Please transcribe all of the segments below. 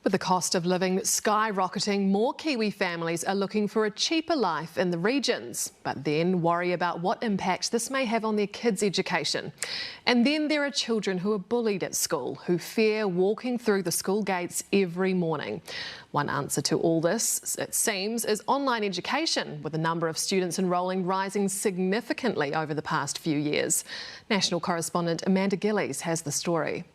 With the cost of living skyrocketing, more Kiwi families are looking for a cheaper life in the regions, but then worry about what impact this may have on their kids' education. And then there are children who are bullied at school, who fear walking through the school gates every morning. One answer to all this, it seems, is online education, with the number of students enrolling rising significantly over the past few years. National correspondent Amanda Gillies has the story.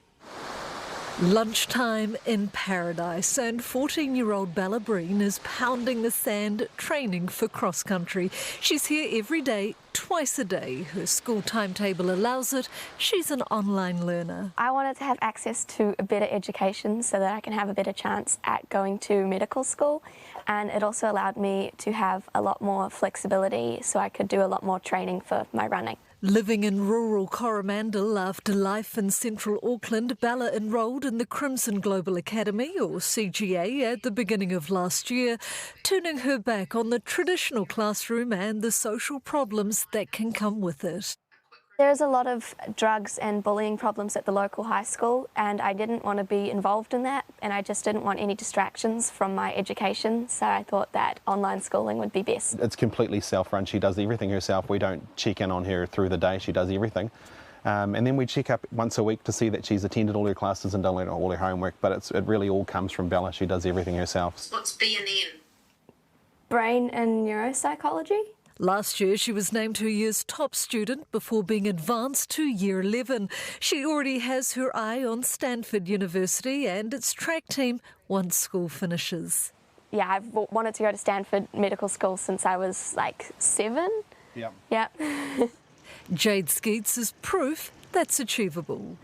Lunchtime in paradise, and 14-year-old Bella Breen is pounding the sand, training for cross-country. She's here every day, twice a day. Her school timetable allows it. She's an online learner. I wanted to have access to a better education so that I can have a better chance at going to medical school, and it also allowed me to have a lot more flexibility so I could do a lot more training for my running. Living in rural Coromandel after life in central Auckland, Bella enrolled in the Crimson Global Academy, or CGA, at the beginning of last year, turning her back on the traditional classroom and the social problems that can come with it. There's a lot of drugs and bullying problems at the local high school, and I didn't want to be involved in that, and I just didn't want any distractions from my education, so I thought that online schooling would be best. It's completely self-run. She does everything herself. We don't check in on her through the day. She does everything. And then we check up once a week to see that she's attended all her classes and done all her homework, but it really all comes from Bella. She does everything herself. What's B&N? Brain and neuropsychology. Last year, she was named her year's top student before being advanced to Year 11. She already has her eye on Stanford University and its track team once school finishes. Yeah, I've wanted to go to Stanford Medical School since I was like 7. Yeah. Jade Skeets is proof that's achievable.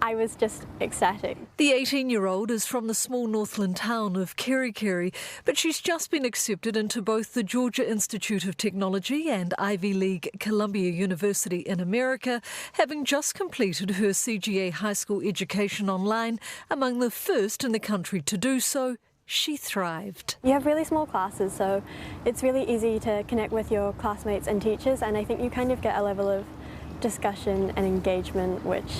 I was just ecstatic. The 18-year-old is from the small Northland town of Kerikeri, but she's just been accepted into both the Georgia Institute of Technology and Ivy League Columbia University in America, having just completed her CGA high school education online, among the first in the country to do so. She thrived. You have really small classes, so it's really easy to connect with your classmates and teachers, and I think you kind of get a level of discussion and engagement which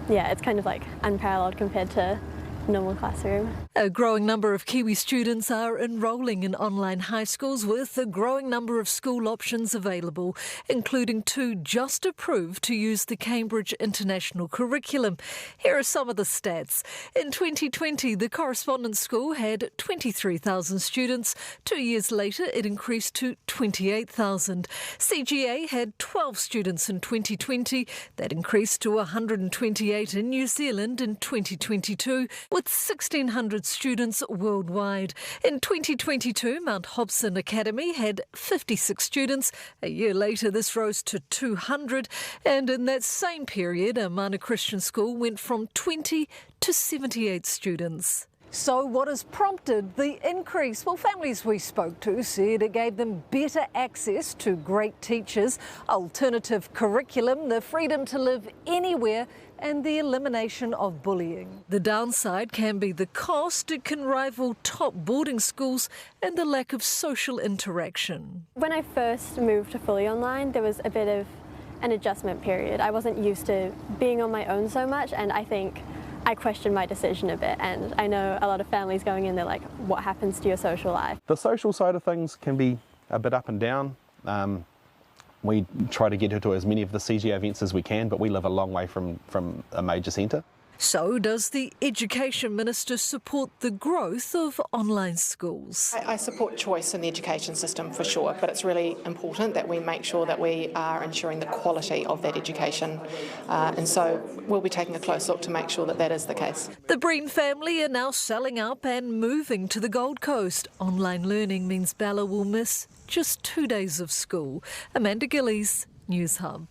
it's kind of like unparalleled compared to normal classroom. A growing number of Kiwi students are enrolling in online high schools, with a growing number of school options available, including 2 just approved to use the Cambridge International Curriculum. Here are some of the stats. In 2020, the Correspondence School had 23,000 students. 2 years later, it increased to 28,000. CGA had 12 students in 2020. That increased to 128 in New Zealand in 2022. With 1,600 students worldwide. In 2022, Mount Hobson Academy had 56 students. A year later, this rose to 200. And in that same period, Amana Christian School went from 20 to 78 students. So what has prompted the increase? Well, families we spoke to said it gave them better access to great teachers, alternative curriculum, the freedom to live anywhere, and the elimination of bullying. The downside can be the cost. It can rival top boarding schools and the lack of social interaction. When I first moved to fully online, there was a bit of an adjustment period. I wasn't used to being on my own so much, and I think I questioned my decision a bit, and I know a lot of families going in, they're like, what happens to your social life? The social side of things can be a bit up and down. We try to get her to as many of the CGA events as we can, but we live a long way from a major centre. So does the Education Minister support the growth of online schools? I support choice in the education system for sure, but it's really important that we make sure that we are ensuring the quality of that education. And so we'll be taking a close look to make sure that that is the case. The Breen family are now selling up and moving to the Gold Coast. Online learning means Bella will miss just 2 days of school. Amanda Gillies, News Hub.